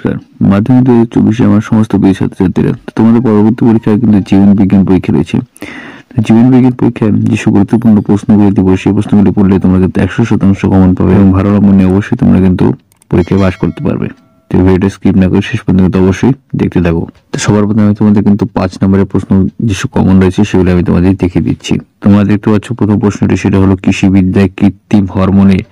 নমস্কার। মাধ্যমিক 2024 আমার সমস্ত প্রিয় ছাত্রছাত্রীরা, তোমাদের পরবর্তী পরীক্ষায় কিন্তু জীবন বিজ্ঞান পরীক্ষা রয়েছে। জীবন বিজ্ঞান পরীক্ষায় যেসব গুরুত্বপূর্ণ প্রশ্নগুলি দিব সেই প্রশ্নগুলি পড়লে তোমরা কিন্তু 100% কমন পাবে এবং ভালো নম্বর নিয়ে অবশ্যই তোমরা কিন্তু পরীক্ষায় পাস করতে পারবে। তো ভিডিওটা স্কিপ না করে শেষ পর্যন্ত অবশ্যই দেখতে থাকো। তো সবার প্রথমে আমি তোমাদের কিন্তু 5 নম্বরের প্রশ্ন যেসব কমন রয়েছে সেগুলো আমি তোমাদের দেখিয়ে দিচ্ছি। তোমরা দেখতে পাচ্ছ প্রথম প্রশ্নটি, সেটা হলো কৃষিবিদ্যায় কৃত্রিম হরমোনের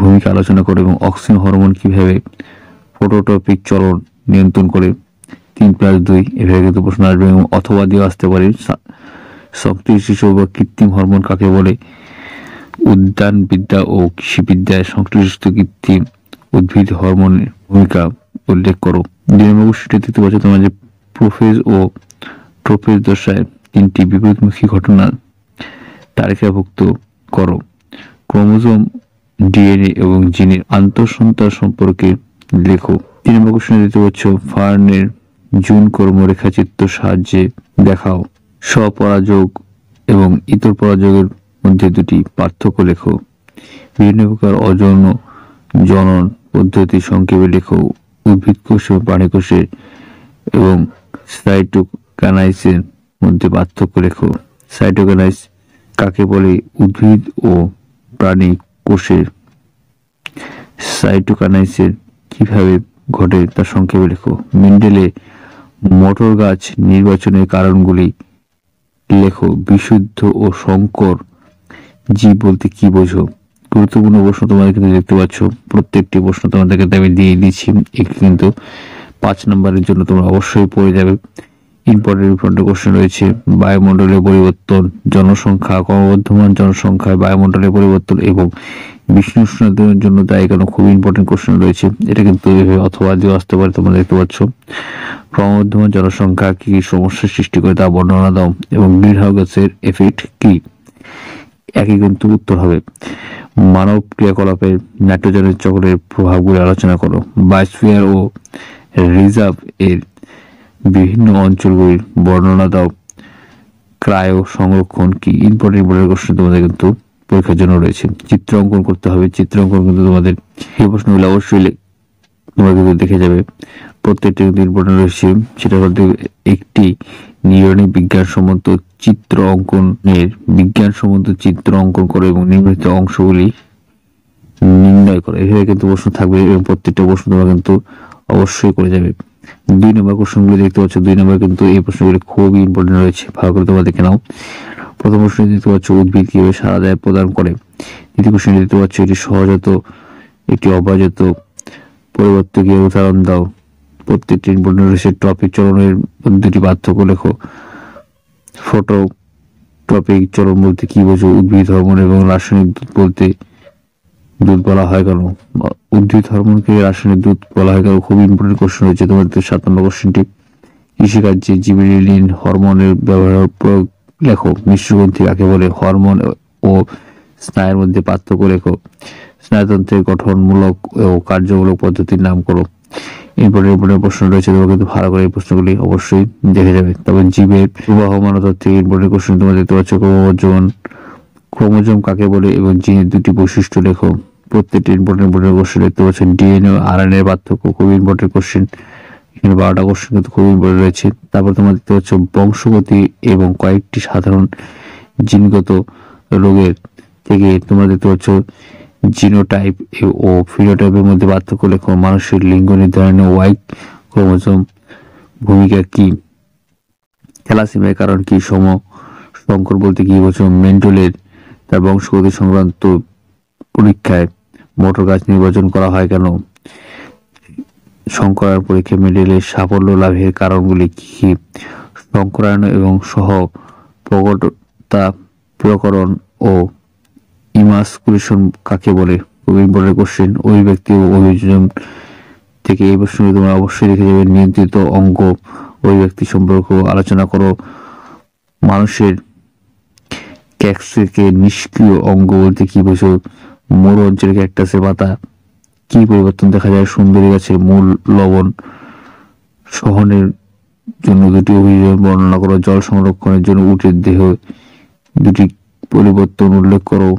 ভূমিকা আলোচনা করো এবং অক্সিন হরমোন কিভাবে ফটোট্রপিক চলন নিয়ন্ত্রণ করে। 3+2 এভাবে কিন্তু প্রশ্ন আসবে এবং অথবা দিয়ে আসতে পারে সংশ্লিষ্ট বা কৃত্রিম হরমোন কাকে বলে। উদ্যানবিদ্যা ও কৃষিবিদ্যায় সংশ্লিষ্ট কৃত্রিম উদ্ভিদ হরমোনের ভূমিকা উল্লেখ করো। 2 নম্বর কোশ্চেনটি দেখতে পাচ্ছ তোমার যে প্রোফেজ ও ট্রোফেজ দশায় 3টি বিপরীতমুখী ঘটনা তালিকাভুক্ত করো। ক্রোমোজোম, ডিএনএ এবং জিনের আন্তঃসত্ত্বা সম্পর্কে লেখো। 3 নম্বর কোশ্চেন দেখতে পাচ্ছ ফার্নের জুন কর্ম রেখাচিত্র সাহায্যে দেখাও। স্বপরাযোগ এবং ইতর পরাযোগের মধ্যে দুটি পার্থক্য লেখো। বিভিন্ন প্রকার অযৌন জনন পদ্ধতি সংক্ষেপে লেখো। উদ্ভিদ কোষ ও প্রাণী কোষের এবং সাইটোকাইনেসের মধ্যে পার্থক্য লেখো। সাইটোকাইনেস কাকে বলে? উদ্ভিদ ও প্রাণী কোষের সাইটোকাইনেসের কিভাবে ঘটে তা সংক্ষেপে লেখো। মেন্ডেলে মটর গাছ নির্বাচনের কারণগুলি লেখো। বিশুদ্ধ ও সংকর জীব বলতে কি বোঝো? গুরুত্বপূর্ণ প্রশ্ন তোমাদের কিন্তু দেখতে পাচ্ছ, প্রত্যেকটি প্রশ্ন তোমাদেরকে আমি দিয়ে দিচ্ছি। কিন্তু 5 নম্বরের জন্য তোমরা অবশ্যই পড়ে যাবে। ইম্পর্টেন্ট কোশ্চেন রয়েছে বায়ুমণ্ডলের পরিবর্তন, জনসংখ্যা, ক্রমবর্ধমান জনসংখ্যায় বায়ুমণ্ডলের পরিবর্তন এবং বিশ্ব উষ্ণায়নের জন্য দায়ী কেন, খুব ইম্পর্টেন্ট কোশ্চেন রয়েছে। এটা কিন্তু অথবা দিয়ে আসতে পারে। তোমরা দেখতে পাচ্ছ ক্রমবর্ধমান জনসংখ্যা কি সমস্যার সৃষ্টি করে তা বর্ণনা দাও এবং গ্রিনহাউস গ্যাসের এফেক্ট কি। একই কিন্তু উত্তর হবে। মানব ক্রিয়াকলাপের নাইট্রোজেনের চক্রের প্রভাবগুলি আলোচনা করো। বায়োস্ফিয়ার ও রিজার্ভ এর বিভিন্ন অঞ্চলগুলির বর্ণনা দাও। ক্রায়ো সংরক্ষণ কি। ইম্পর্টেন্ট কোশ্চেন তোমাদের কিন্তু পরীক্ষার জন্য রয়েছে। চিত্র অঙ্কন করতে হবে। চিত্র অঙ্কন কিন্তু তোমাদের এই প্রশ্নগুলো অবশ্যই তোমরা কিন্তু দেখে যাবে। প্রত্যেকটি কিন্তু ইম্পর্টেন্ট রয়েছে। সেটা বলতে একটি নিউরনে বিজ্ঞানসম্মত চিত্র অঙ্কন করো এবং নির্মিত অংশগুলি নির্ণয় করো। এভাবে কিন্তু প্রশ্ন থাকবে এবং প্রত্যেকটা প্রশ্ন তোমরা কিন্তু অবশ্যই করে যাবে। 2 নম্বর কোশ্চেনগুলো দেখতে পাচ্ছ। 2 নম্বর কিন্তু এই প্রশ্নগুলি খুবই ইম্পর্টেন্ট রয়েছে, ভালো করে তোমরা দেখে নাও। প্রথম প্রশ্ন দেখতে পাচ্ছ উদ্ভিদ কিভাবে সাড়া দেয় প্রদান করে। দ্বিতীয় কোশ্চেন দেখতে পাচ্ছ এটি সহজাত একটি অবাজাত পরিবর্তনীয় উদাহরণ দাও। প্রত্যেকটি ইম্পর্টেন্ট রয়েছে। ট্রপিক চলনের দুটি পার্থক্য লেখো। ফটোট্রপিক চলন বলতে কি বোঝো? উদ্ভিদ হরমোন এবং রাসায়নিক দুধ বলতে দুধ বলা হয় কেন? উদ্ভিদ হরমোনকে রাসায়নিক দুধ বলা হয় কেন? খুব ইম্পর্টেন্ট কোশ্চেন রয়েছে তোমাদের। 7 নম্বর কোশ্চেনটি কৃষিকার্যে জিবেরেলিন হরমোনের ব্যবহার প্রয়োগ লেখো। মিশ্রগ্রন্থি কাকে বলে? হরমোন ও স্নায়ুর মধ্যে পার্থক্য লেখো। স্নায়ুতন্ত্রের গঠনমূলক ও কার্যমূলক পদ্ধতির নাম করো। ইম্পর্টেন্ট প্রশ্ন রয়েছে, তোমরা কিন্তু ভালো করে এই প্রশ্নগুলি অবশ্যই দেখে যাবে। তবে জীবের প্রবাহমান থেকে ইম্পর্টেন্ট কোশ্চেন তোমরা দেখতে পাচ্ছ ক্রোমোজোম কাকে বলে এবং জিনের দুটি বৈশিষ্ট্য লেখো। প্রত্যেকটি ইম্পর্টেন্ট কোশ্চেন দেখতে পাচ্ছ। ডিএনএ ও আরএনএ পার্থক্য খুব ইম্পর্টেন্ট কোশ্চেন। এখানে 12টা কোশ্চেন কিন্তু খুব ইম্পর্টেন্ট রয়েছে। তারপর তোমরা দেখতে পাচ্ছ বংশগতি এবং কয়েকটি সাধারণ জিনগত রোগের থেকে তোমরা দেখতে পাচ্ছ জিনোটাইপ ও ফিনোটাইপের মধ্যে পার্থক্য লেখো। মানুষের লিঙ্গ নির্ধারণে ওয়াই ক্রোমোজোম ভূমিকা কি। থ্যালাসেমিয়ার কারণ কি। সংকর বলতে কি বোঝো? মেন্ডেলের তার বংশগতি সংক্রান্ত পরীক্ষায় মটর গাছ নির্বাচন করা হয় কেন? সংকরায়ন পরীক্ষায় মেন্ডেলের সাফল্য লাভের কারণগুলি কি। সংকরায়ন এবং সহ প্রকটতা প্রকরণ ও ইমাসকুলেশন কাকে বলে? খুব ইম্পর্টেন্ট কোশ্চেন। অভিব্যক্তি ও অভিযোজন থেকে এই প্রশ্নগুলি তোমরা অবশ্যই দেখে যাবে। নিয়ন্ত্রিত অঙ্গ অভিব্যক্তি সম্পর্ক আলোচনা করো। মানুষের ক্যাকটাসকে নিষ্ক্রিয় অঙ্গ বলতে কি বোঝো? মরু অঞ্চলের ক্যাকটাসের পাতা কি পরিবর্তন দেখা যায়? সুন্দরী গাছের মূল লবণ সহনের জন্য দুটি অভিযোজন বর্ণনা করো। জল সংরক্ষণের জন্য উটের দেহ দুটি পরিবর্তন উল্লেখ করো।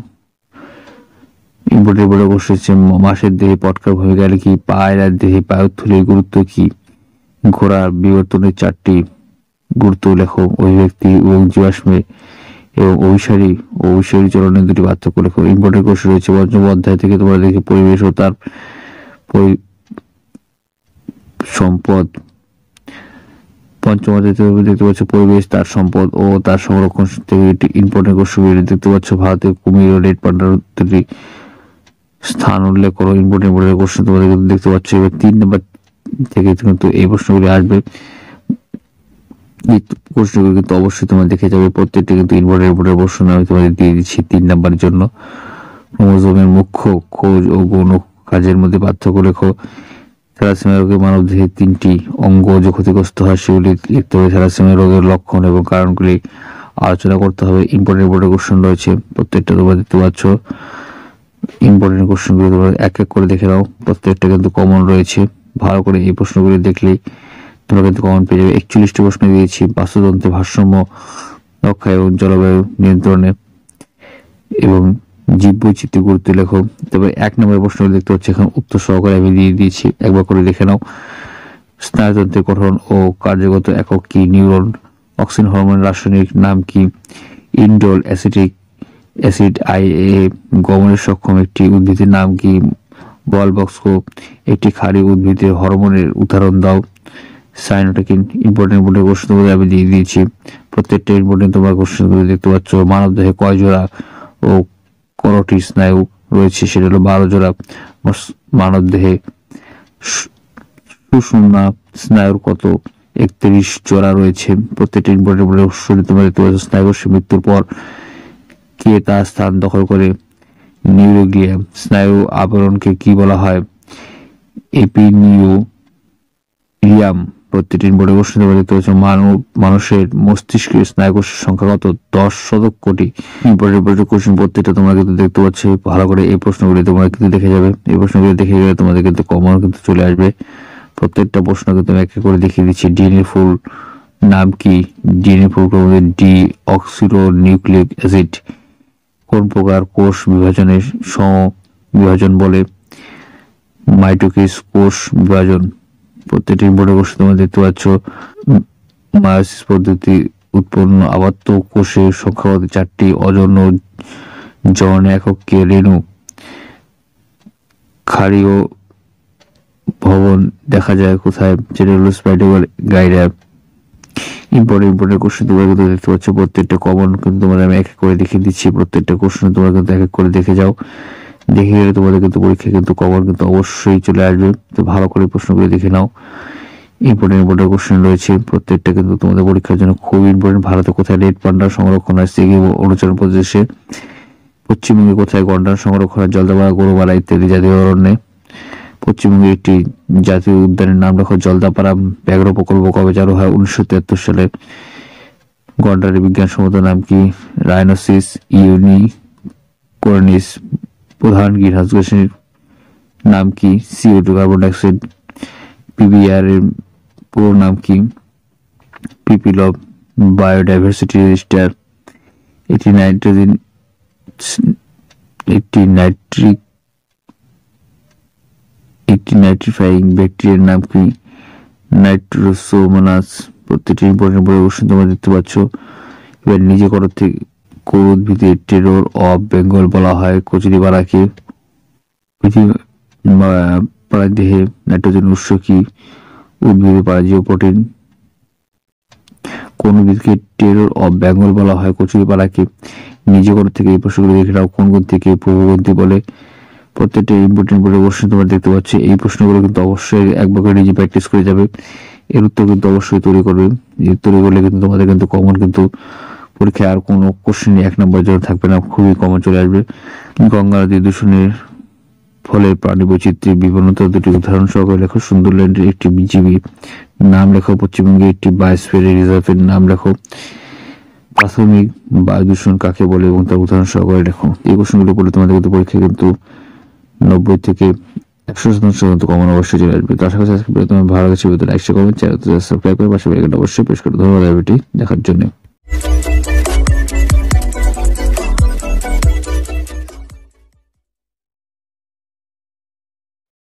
ইম্পর্টেন্ট বড় কোশ্চেন হচ্ছে মাসের দেহে পটকার ভূমিকা কি, পায়রার দেহে পায়ুথলির গুরুত্ব কি, ঘোড়ার বিবর্তনের 4টি গুরুত্ব লেখো, অভিব্যক্তি এবং জীবাশ্মে এবং অভিসারী ও অভিসারী চলনের 2টি পার্থক্য লেখো। ইম্পর্টেন্ট কোশ্চেন রয়েছে পঞ্চম অধ্যায় থেকে তোমরা দেখে পরিবেশ ও তার সম্পদ। পঞ্চম অধ্যায় থেকে দেখতে পাচ্ছ পরিবেশ, তার সম্পদ ও তার সংরক্ষণ থেকে একটি ইম্পর্টেন্ট কোশ্চেন দেখতে পাচ্ছ ভারতের কুমির ও রেড পান্ডার স্থান উল্লেখ করো। ইম্পর্টেন্ট কোশ্চেন তোমাদের কিন্তু দেখতে পাচ্ছ। এবার 3 নম্বর থেকে কিন্তু এই প্রশ্নগুলি আসবে। এই প্রশ্নগুলো কিন্তু অবশ্যই তোমরা দেখে যাবে, প্রত্যেকটি কিন্তু ইম্পর্টেন্ট প্রশ্ন আমি তোমাদের দিয়ে দিচ্ছি 3 নম্বরের জন্য। ক্রোমোজোমের মুখ্য খোঁজ ও গৌণ কাজের মধ্যে পার্থক্য লেখো। থ্যালাসেমিয়া রোগে মানব দেহে 3টি অঙ্গ যে ক্ষতিগ্রস্ত হয় সেগুলি লিখতে হবে। থ্যালাসেমিয়া রোগের লক্ষণ এবং কারণগুলি আলোচনা করতে হবে। ইম্পর্টেন্ট কোশ্চেন রয়েছে, প্রত্যেকটা তোমরা দেখতে পাচ্ছ। ইম্পর্টেন্ট কোশ্চেনগুলো তোমরা এক এক করে দেখে নাও, প্রত্যেকটা কিন্তু কমন রয়েছে। ভালো করে এই প্রশ্নগুলি দেখলেই তোমরা কিন্তু কমন পেয়ে যাবে। 41টি প্রশ্ন দিয়েছি বাস্তুতন্ত্রের ভারসাম্য রক্ষা এবং জলবায়ু নিয়ন্ত্রণে এবং জীব বৈচিত্র্য গুরুত্ব লেখো। তবে 1 নম্বরের প্রশ্নগুলো দেখতে পাচ্ছি এখানে উত্তর সহকারে আমি দিয়ে দিয়েছি, একবার করে দেখে নাও। স্নায়ুতন্ত্রের গঠন ও কার্যগত একক কি, নিউরন। অক্সিন হরমোনের রাসায়নিক নাম কি, ইন্ডোল অ্যাসিটিক অ্যাসিড IA। গমনের সক্ষম একটি উদ্ভিদের নাম কি, বলবক্সকো। একটি ক্ষারীয় উদ্ভিদের হরমোনের উদাহরণ দাও। সাইনোটোকিন। ইম্পর্টেন্ট কোশ্চেন আমি দিয়ে দিয়েছি, প্রত্যেকটা ইম্পর্টেন্ট তোমরা কোশ্চেনগুলো দেখতে পাচ্ছ। মানব দেহে কয় জোড়া ও করোটিড স্নায়ু রয়েছে, সেটা হলো 12 জোড়া। মানব দেহে সুষুম্না স্নায়ুর কত, 31 জোড়া রয়েছে। প্রত্যেকটা ইম্পর্টেন্ট কোশ্চেন তোমরা দেখতে পাচ্ছ। স্নায়ুকোষের মৃত্যুর পর কে তার স্থান দখল করে, নিউরোগ্লিয়া। স্নায়ু আবরণকে কি বলা হয়, এপিনিউরিয়াম। প্রত্যেকটি ইম্পর্টেন্ট কোশ্চেন তোমরা দেখতে পাচ্ছ। মানুষের মস্তিষ্কের স্নায়ুকোষের সংখ্যা কত, 10 শতক কোটি। ইম্পর্টেন্ট কোশ্চেন প্রত্যেকটা তোমরা কিন্তু দেখতে পাচ্ছ। ভালো করে এই প্রশ্নগুলি তোমরা কিন্তু দেখে যাবে, এই প্রশ্নগুলি দেখে গেলে তোমাদের কিন্তু কমন কিন্তু চলে আসবে। প্রত্যেকটা প্রশ্ন কিন্তু আমি এক এক করে দেখিয়ে দিচ্ছি। ডিএনএ ফুল নাম কি, ডিএনএ ফুল ডি অক্সিরিবোনিউক্লিক অ্যাসিড। কোন প্রকার কোষ বিভাজনের বিভাজন বলে, মাইটোসিস কোষ বিভাজন। প্রত্যেকটি ইম্পর্টেন্ট কোশ্চেন তোমরা দেখতে পাচ্ছ। মায়োসিস পদ্ধতি উৎপন্ন আবদ্ধ কোষের সংখ্যা 4টি। অজন্য জননের একক কে, রেণু। ক্ষারীয় ভবন দেখা যায় কোথায়, যেটা হলো স্পাইডার গাইরা। ইম্পর্টেন্ট কোশ্চেন তোমরা কিন্তু দেখতে পাচ্ছ, প্রত্যেকটা কমন কিন্তু তোমাদের আমি এক এক করে দেখিয়ে দিচ্ছি। প্রত্যেকটা কোশ্চেন তোমরা কিন্তু এক এক করে দেখে যাও, দেখে গেলে তোমাদের কিন্তু পরীক্ষা কিন্তু কমন কিন্তু অবশ্যই চলে আসবে। তো ভালো করে প্রশ্নগুলো দেখে নাও। ইম্পর্টেন্ট কোশ্চেন রয়েছে, প্রত্যেকটা কিন্তু তোমাদের পরীক্ষার জন্য খুব ইম্পর্টেন্ট। ভারতে কোথায় রেড পান্ডার সংরক্ষণ হয়, সিকিম অরুণাচল প্রদেশে। পশ্চিমবঙ্গে কোথায় গন্ডার সংরক্ষণ হয়, জলদাপাড়া, গরুমারা ইত্যাদি জাতীয় অরণ্যে। পশ্চিমবঙ্গের একটি জাতীয় উদ্যানের নাম লেখো, জলদাপাড়া। ব্যাঘ্র প্রকল্প কবে চালু হয়, 1973 সালে। গন্ডারের বিজ্ঞানসম্মত নাম কি, রাইনোসিস ইউনিকর্নিস। প্রধান গ্রিনহাউস গ্যাসের নাম কি, CO2 কার্বন ডাইঅক্সাইড। PBR এর পুরো নাম কি, পিপিলভ বায়োডাইভার্সিটি রেজিস্টার। একটি নাইট্রিফাইং ব্যাকটেরিয়ার নাম কি, নাইট্রোসোমোনাস। প্রত্যেকটি ইম্পর্টেন্ট কোশ্চেন তোমরা দেখতে পাচ্ছ। এবার নিজে করো থেকে কোন উদ্ভিদের টেরর অফ বেঙ্গল বলা হয়, কচুরিপানাকে। প্রাণী দেহে নাইট্রোজেন উৎস কি, উদ্ভিদের পারাজীয় প্রোটিন। কোন উদ্ভিদকে টেরর অফ বেঙ্গল বলা হয়, কচুরিপানাকে। নিজে করো থেকে এই প্রশ্নগুলো দেখে নাও, কোন গ্রন্থিকে পূর্বগ্রন্থি বলে। প্রত্যেকটা ইম্পর্টেন্ট প্রশ্ন তোমরা দেখতে পাচ্ছ। এই প্রশ্নগুলো কিন্তু অবশ্যই একবার করে নিজে প্র্যাকটিস করে যাবে, এর উত্তর কিন্তু অবশ্যই তৈরি করবে। এই তৈরি করলে কিন্তু তোমাদের কিন্তু কমন কিন্তু পরীক্ষায় আর কোনো কোশ্চেন 1 নম্বরের জন্য থাকবে না, খুবই কমন চলে আসবে। গঙ্গা নদী দূষণের ফলে প্রাণী বৈচিত্র্যের বিপন্নতা 2টি উদাহরণ সহকারে লেখো। সুন্দরল্যান্ডের একটি বিজিবি নাম লেখো। পশ্চিমবঙ্গে একটি বায়োস্ফিয়ার রিজার্ভের নাম লেখো। প্রাথমিক বায়ু দূষণ কাকে বলে এবং তার উদাহরণ সহকারে লেখো। এই প্রশ্নগুলো পড়লে তোমাদের কিন্তু পরীক্ষা কিন্তু 90 থেকে 100% কমন অবশ্যই চলে আসবে। তো আশা করছি আজকে তোমার ভালো লাগছে, লাইক শেয়ার করবেন, চ্যানেল সাবস্ক্রাইব করে পাশে বেল আইকনটা অবশ্যই প্রেস করে। ধন্যবাদ ভিডিওটি দেখার জন্য।